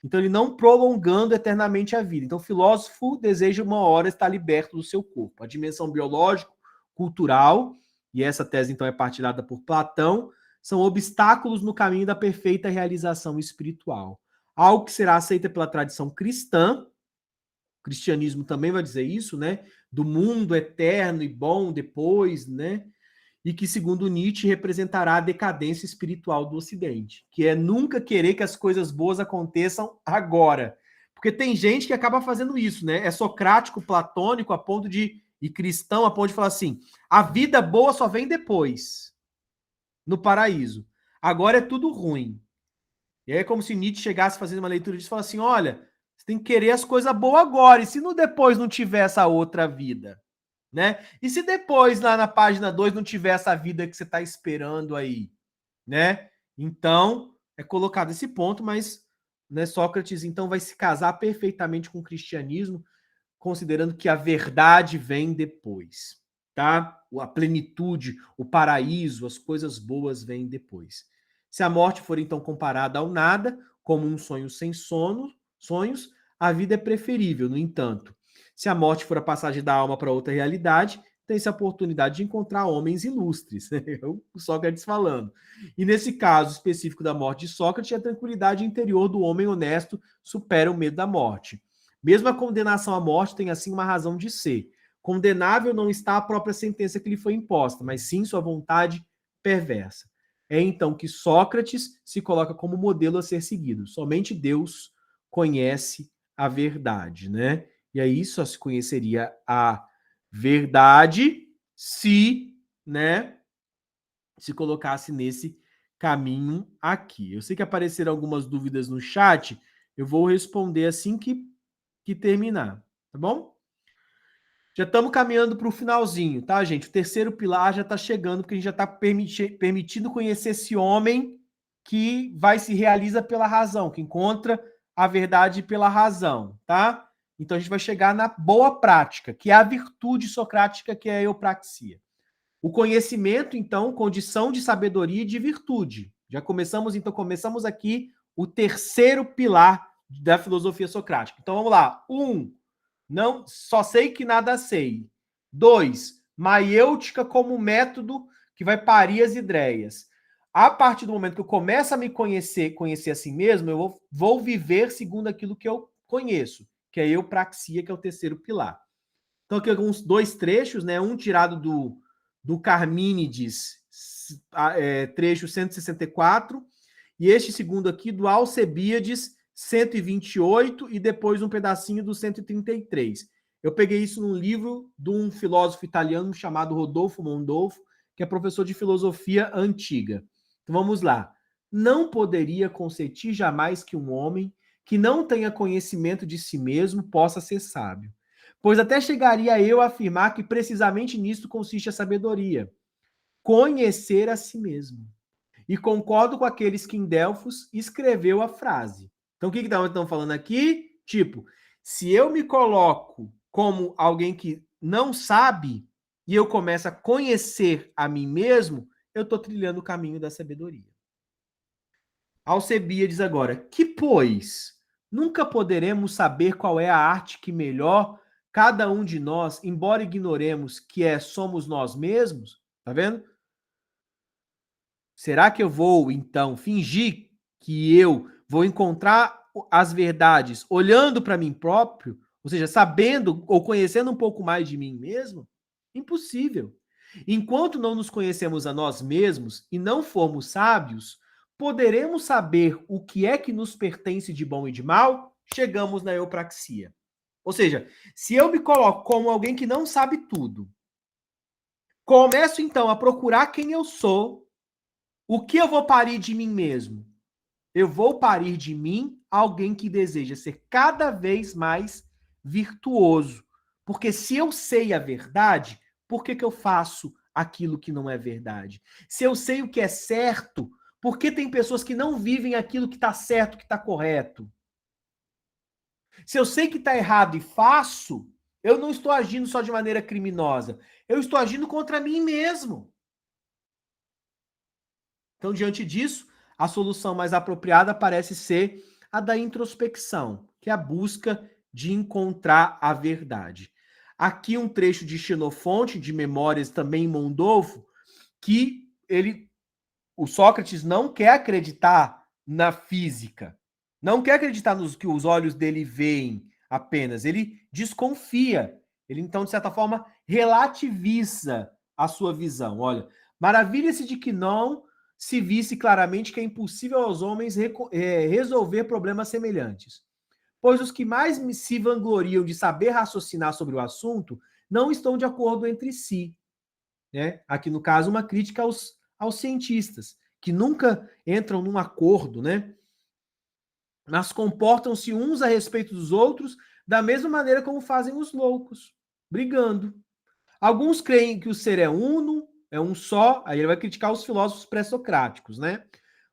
Então, ele não prolongando eternamente a vida. Então, o filósofo deseja uma hora estar liberto do seu corpo. A dimensão biológica, cultural, e essa tese, então, é partilhada por Platão, são obstáculos no caminho da perfeita realização espiritual. Algo que será aceita pela tradição cristã, o cristianismo também vai dizer isso, né? Do mundo eterno e bom depois, né? E que, segundo Nietzsche, representará a decadência espiritual do Ocidente, que é nunca querer que as coisas boas aconteçam agora. Porque tem gente que acaba fazendo isso, né? É socrático, platônico, a ponto de, e cristão, a ponto de falar assim: a vida boa só vem depois, no paraíso. Agora é tudo ruim. E aí é como se Nietzsche chegasse fazendo uma leitura disso e falasse assim: olha, você tem que querer as coisas boas agora, e se no depois não tiver essa outra vida? Né? E se depois, lá na página 2 não tiver essa vida que você está esperando aí, né? Então, é colocado esse ponto, mas, né, Sócrates então vai se casar perfeitamente com o cristianismo, considerando que a verdade vem depois, tá? A plenitude, o paraíso, as coisas boas vêm depois. Se a morte for então comparada ao nada, como um sonho sem sonhos, a vida é preferível, no entanto. Se a morte for a passagem da alma para outra realidade, tem-se a oportunidade de encontrar homens ilustres. O Sócrates falando. E nesse caso específico da morte de Sócrates, a tranquilidade interior do homem honesto supera o medo da morte. Mesmo a condenação à morte tem assim uma razão de ser. Condenável não está a própria sentença que lhe foi imposta, mas sim sua vontade perversa. É então que Sócrates se coloca como modelo a ser seguido. Somente Deus conhece a verdade, né? E aí só se conheceria a verdade se, né, se colocasse nesse caminho aqui. Eu sei que apareceram algumas dúvidas no chat, eu vou responder assim que terminar, tá bom? Já estamos caminhando para o finalzinho, tá, gente? O terceiro pilar já está chegando, porque a gente já está permitindo conhecer esse homem que vai se realiza pela razão, que encontra a verdade pela razão, tá? Então a gente vai chegar na boa prática, que é a virtude socrática, que é a eupraxia. O conhecimento, então, condição de sabedoria e de virtude. Já começamos, então, começamos aqui o terceiro pilar da filosofia socrática. Então vamos lá. Não, só sei que nada sei. 2, maiêutica como método que vai parir as ideias. A partir do momento que eu começo a me conhecer a si mesmo, eu vou viver segundo aquilo que eu conheço, que é a eupraxia, que é o terceiro pilar. Então, aqui alguns dois trechos, né? Um tirado do Carmínides, trecho 164, e este segundo aqui do Alcebíades, 128, e depois um pedacinho do 133. Eu peguei isso num livro de um filósofo italiano chamado Rodolfo Mondolfo, que é professor de filosofia antiga. Então vamos lá. Não poderia consentir jamais que um homem que não tenha conhecimento de si mesmo possa ser sábio. Pois até chegaria eu a afirmar que precisamente nisto consiste a sabedoria, conhecer a si mesmo. E concordo com aqueles que em Delfos escreveu a frase. Então, o que estão falando aqui? Tipo, se eu me coloco como alguém que não sabe e eu começo a conhecer a mim mesmo, eu estou trilhando o caminho da sabedoria. Alcebíades agora, que pois, nunca poderemos saber qual é a arte que melhor cada um de nós, embora ignoremos que somos nós mesmos, tá vendo? Será que eu vou, então, fingir que eu vou encontrar as verdades olhando para mim próprio, ou seja, sabendo ou conhecendo um pouco mais de mim mesmo? Impossível. Enquanto não nos conhecemos a nós mesmos e não formos sábios, poderemos saber o que é que nos pertence de bom e de mal? Chegamos na eupraxia. Ou seja, se eu me coloco como alguém que não sabe tudo, começo então a procurar quem eu sou, o que eu vou parir de mim mesmo? Eu vou parir de mim alguém que deseja ser cada vez mais virtuoso. Porque se eu sei a verdade, por que eu faço aquilo que não é verdade? Se eu sei o que é certo, por que tem pessoas que não vivem aquilo que está certo, que está correto? Se eu sei que está errado e faço, eu não estou agindo só de maneira criminosa. Eu estou agindo contra mim mesmo. Então, diante disso, a solução mais apropriada parece ser a da introspecção, que é a busca de encontrar a verdade. Aqui um trecho de Xenofonte, de Memórias também em Mondolfo, que o Sócrates não quer acreditar na física, não quer acreditar nos que os olhos dele veem apenas, ele desconfia. Ele, então, de certa forma, relativiza a sua visão. Olha, maravilha-se de que não se visse claramente que é impossível aos homens resolver problemas semelhantes. Pois os que mais se vangloriam de saber raciocinar sobre o assunto não estão de acordo entre si. Né? Aqui, no caso, uma crítica aos cientistas, que nunca entram num acordo, né? Mas comportam-se uns a respeito dos outros da mesma maneira como fazem os loucos, brigando. Alguns creem que o ser é uno, é um só, aí ele vai criticar os filósofos pré-socráticos, né?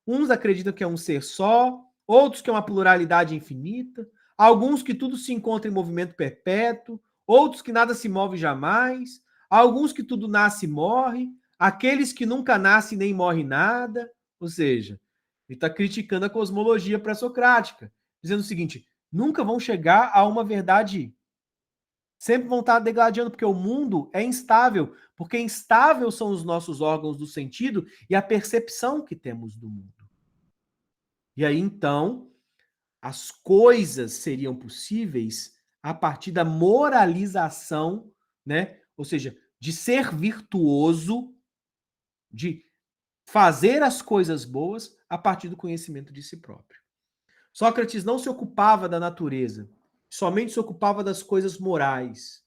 Uns acreditam que é um ser só, outros que é uma pluralidade infinita, alguns que tudo se encontra em movimento perpétuo, outros que nada se move jamais, alguns que tudo nasce e morre, aqueles que nunca nasce nem morre nada. Ou seja, ele está criticando a cosmologia pré-socrática, dizendo o seguinte: nunca vão chegar a uma verdade, sempre vão estar degladiando, porque o mundo é instável, porque instável são os nossos órgãos do sentido e a percepção que temos do mundo. E aí, então, as coisas seriam possíveis a partir da moralização, né? Ou seja, de ser virtuoso, de fazer as coisas boas a partir do conhecimento de si próprio. Sócrates não se ocupava da natureza. somente se ocupava das coisas morais.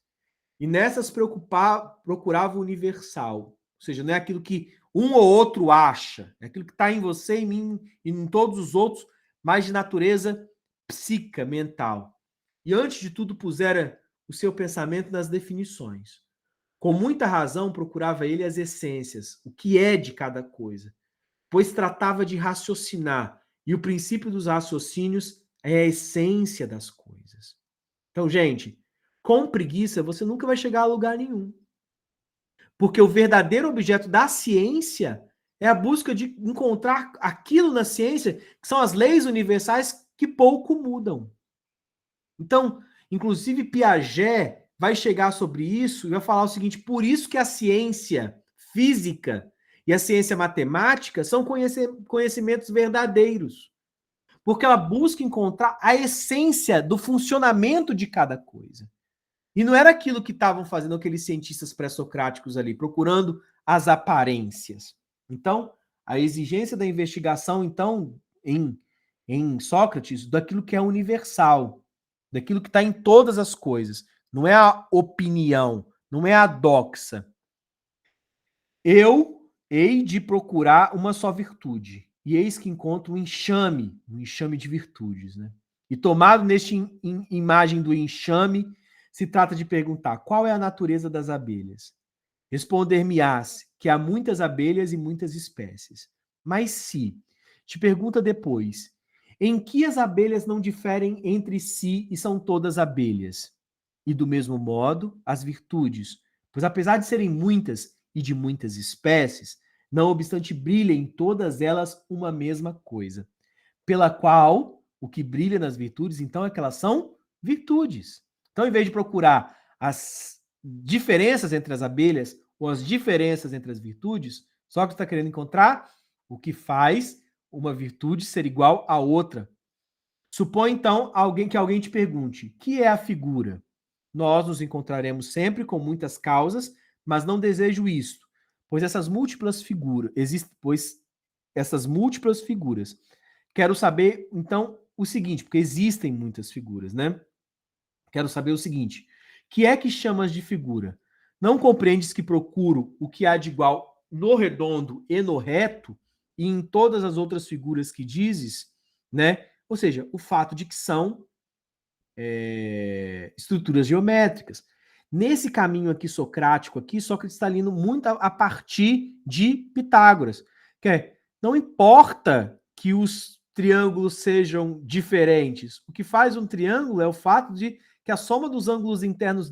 E nessas procurava o universal. Ou seja, não é aquilo que um ou outro acha, é aquilo que está em você, em mim e em todos os outros, mas de natureza psíquica, mental. E antes de tudo, pusera o seu pensamento nas definições. Com muita razão, procurava ele as essências, o que é de cada coisa, pois tratava de raciocinar, e o princípio dos raciocínios é a essência das coisas. Então, gente, com preguiça você nunca vai chegar a lugar nenhum. Porque o verdadeiro objeto da ciência é a busca de encontrar aquilo na ciência que são as leis universais que pouco mudam. Então, inclusive Piaget vai chegar sobre isso e vai falar o seguinte: por isso que a ciência física e a ciência matemática são conhecimentos verdadeiros. Porque ela busca encontrar a essência do funcionamento de cada coisa. E não era aquilo que estavam fazendo aqueles cientistas pré-socráticos ali, procurando as aparências. Então, a exigência da investigação, então, em Sócrates, daquilo que é universal, daquilo que está em todas as coisas. Não é a opinião, não é a doxa. Eu hei de procurar uma só virtude, e eis que encontro um enxame de virtudes, né? E tomado neste imagem do enxame, se trata de perguntar qual é a natureza das abelhas. Responder-me-ás que há muitas abelhas e muitas espécies. Mas se te pergunta depois, em que as abelhas não diferem entre si e são todas abelhas? E do mesmo modo, as virtudes, pois apesar de serem muitas e de muitas espécies, não obstante brilhem todas elas uma mesma coisa, pela qual o que brilha nas virtudes, então, é que elas são virtudes. Então, em vez de procurar as diferenças entre as abelhas ou as diferenças entre as virtudes, Sócrates está querendo encontrar o que faz uma virtude ser igual a outra. Supõe, então, que alguém te pergunte: que é a figura? Nós nos encontraremos sempre com muitas causas, mas não desejo isto, pois essas múltiplas figuras, Quero saber, então, o seguinte, porque existem muitas figuras, né? Quero saber o seguinte: que é que chamas de figura? Não compreendes que procuro o que há de igual no redondo e no reto, e em todas as outras figuras que dizes, né? Ou seja, o fato de que são estruturas geométricas. Nesse caminho aqui socrático, Sócrates está indo muito a partir de Pitágoras. Que é, não importa que os triângulos sejam diferentes. O que faz um triângulo é o fato de que a soma dos ângulos internos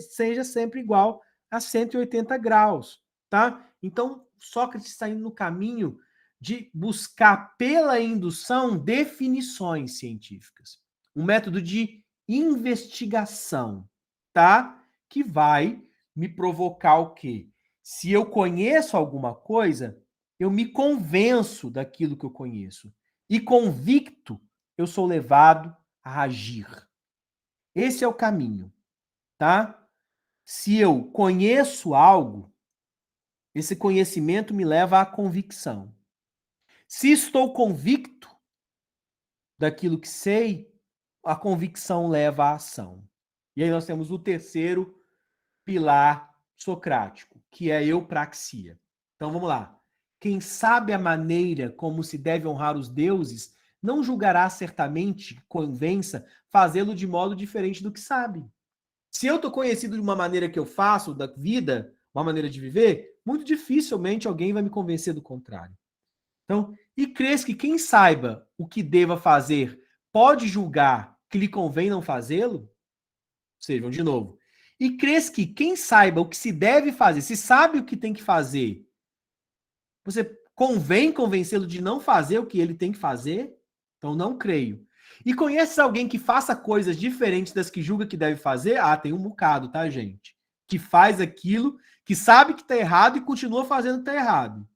seja sempre igual a 180 graus. Tá? Então, Sócrates está indo no caminho de buscar, pela indução, definições científicas. Um método de investigação, tá? Que vai me provocar o quê? Se eu conheço alguma coisa, eu me convenço daquilo que eu conheço. E convicto, eu sou levado a agir. Esse é o caminho, tá? Se eu conheço algo, esse conhecimento me leva à convicção. Se estou convicto daquilo que sei, a convicção leva à ação. E aí nós temos o terceiro pilar socrático, que é a eupraxia. Então vamos lá. Quem sabe a maneira como se deve honrar os deuses, não julgará certamente, convença, fazê-lo de modo diferente do que sabe. Se eu estou conhecido de uma maneira que eu faço da vida, uma maneira de viver, muito dificilmente alguém vai me convencer do contrário. Então, e crês que quem saiba o que deva fazer pode julgar que lhe convém não fazê-lo? Sejam de novo. E crês que quem saiba o que se deve fazer, se sabe o que tem que fazer, você convém convencê-lo de não fazer o que ele tem que fazer? Então, não creio. E conheces alguém que faça coisas diferentes das que julga que deve fazer? Ah, tem um bocado, tá, gente? Que faz aquilo, que sabe que tá errado e continua fazendo que tá errado.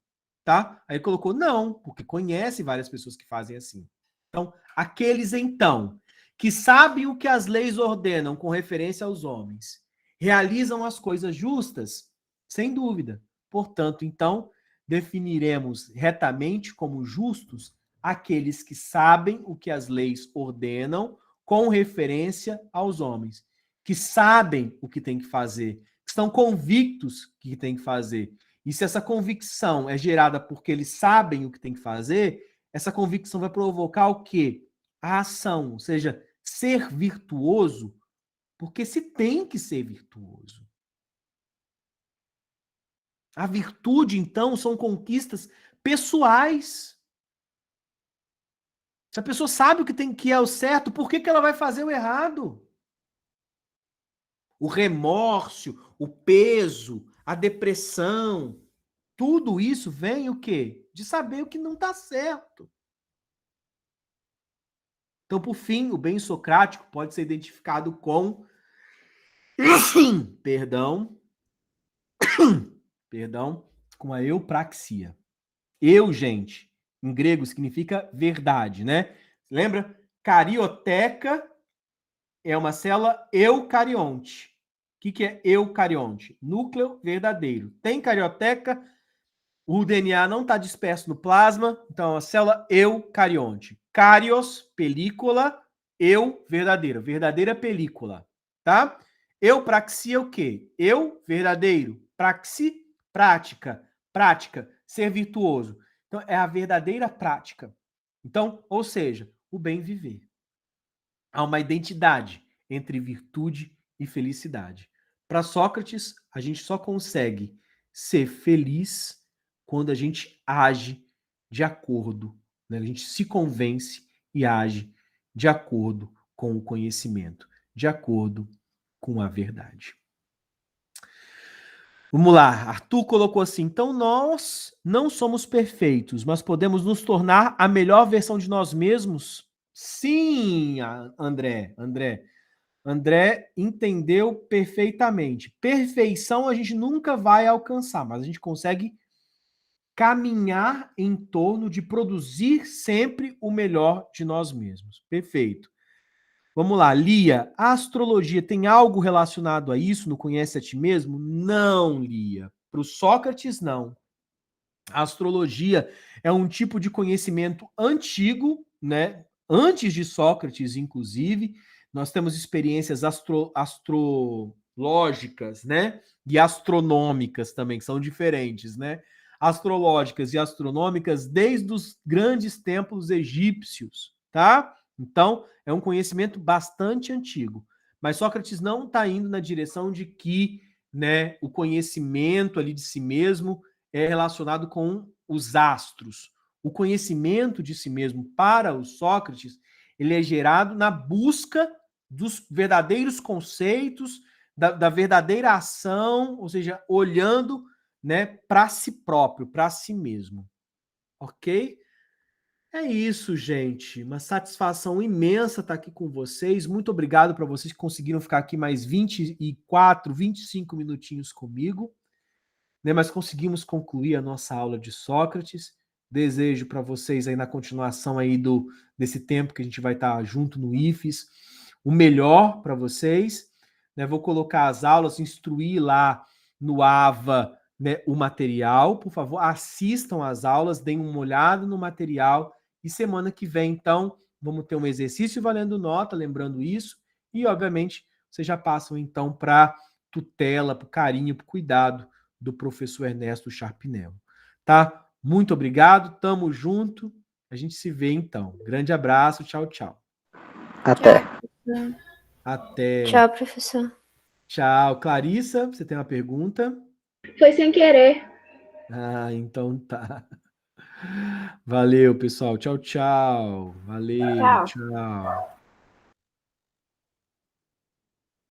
Tá? Aí colocou não, porque conhece várias pessoas que fazem assim. Então, aqueles então que sabem o que as leis ordenam com referência aos homens, realizam as coisas justas, sem dúvida. Portanto, então, definiremos retamente como justos aqueles que sabem o que as leis ordenam com referência aos homens, que sabem o que tem que fazer, que estão convictos que tem que fazer. E se essa convicção é gerada porque eles sabem o que tem que fazer, essa convicção vai provocar o quê? A ação, ou seja, ser virtuoso, porque se tem que ser virtuoso. A virtude, então, são conquistas pessoais. Se a pessoa sabe o que tem que é o certo, por que ela vai fazer o errado? O remorso, o peso, a depressão, tudo isso vem o quê? De saber o que não está certo. Então, por fim, o bem socrático pode ser identificado com perdão, com a eupraxia. Gente, em grego significa verdade, né? Lembra? Carioteca é uma célula eucarionte. O que é eucarionte? Núcleo verdadeiro. Tem carioteca, o DNA não está disperso no plasma, então é uma célula eucarionte. Carios, película, verdadeira. Verdadeira película, tá? Eupraxia o quê? Verdadeiro. Praxi, prática. Prática, ser virtuoso. Então, é a verdadeira prática. Então, ou seja, o bem viver. Há uma identidade entre virtude e felicidade. Para Sócrates, a gente só consegue ser feliz quando a gente age de acordo, né? A gente se convence e age de acordo com o conhecimento, de acordo com a verdade. Vamos lá, Arthur colocou assim, então nós não somos perfeitos, mas podemos nos tornar a melhor versão de nós mesmos? Sim, André entendeu perfeitamente. Perfeição a gente nunca vai alcançar, mas a gente consegue caminhar em torno de produzir sempre o melhor de nós mesmos. Perfeito. Vamos lá, Lia, a astrologia tem algo relacionado a isso no Conhece a Ti Mesmo? Não, Lia. Para o Sócrates, não. A astrologia é um tipo de conhecimento antigo, né? Antes de Sócrates, inclusive, nós temos experiências astrológicas, né? E astronômicas também, que são diferentes, né? Astrológicas e astronômicas desde os grandes templos egípcios, tá? Então, é um conhecimento bastante antigo. Mas Sócrates não está indo na direção de que, né, o conhecimento ali de si mesmo é relacionado com os astros. O conhecimento de si mesmo para o Sócrates, ele é gerado na busca dos verdadeiros conceitos, da verdadeira ação, ou seja, olhando, né, para si próprio, para si mesmo. Ok? É isso, gente. Uma satisfação imensa estar aqui com vocês. Muito obrigado para vocês que conseguiram ficar aqui mais 24, 25 minutinhos comigo, né? Mas conseguimos concluir a nossa aula de Sócrates. Desejo para vocês aí na continuação aí desse tempo que a gente vai estar junto no IFES, o melhor para vocês, né? Vou colocar as aulas, instruir lá no AVA, né, o material. Por favor, assistam às aulas, deem uma olhada no material e semana que vem, então, vamos ter um exercício valendo nota, lembrando isso, e obviamente vocês já passam então para tutela, para o carinho, para o cuidado do professor Ernesto Sharpnel. Tá? Muito obrigado, tamo junto. A gente se vê então. Grande abraço, tchau, tchau. Até. Até. Tchau, professor. Tchau. Clarissa, você tem uma pergunta? Foi sem querer. Ah, então tá. Valeu, pessoal. Tchau, tchau. Valeu, tchau.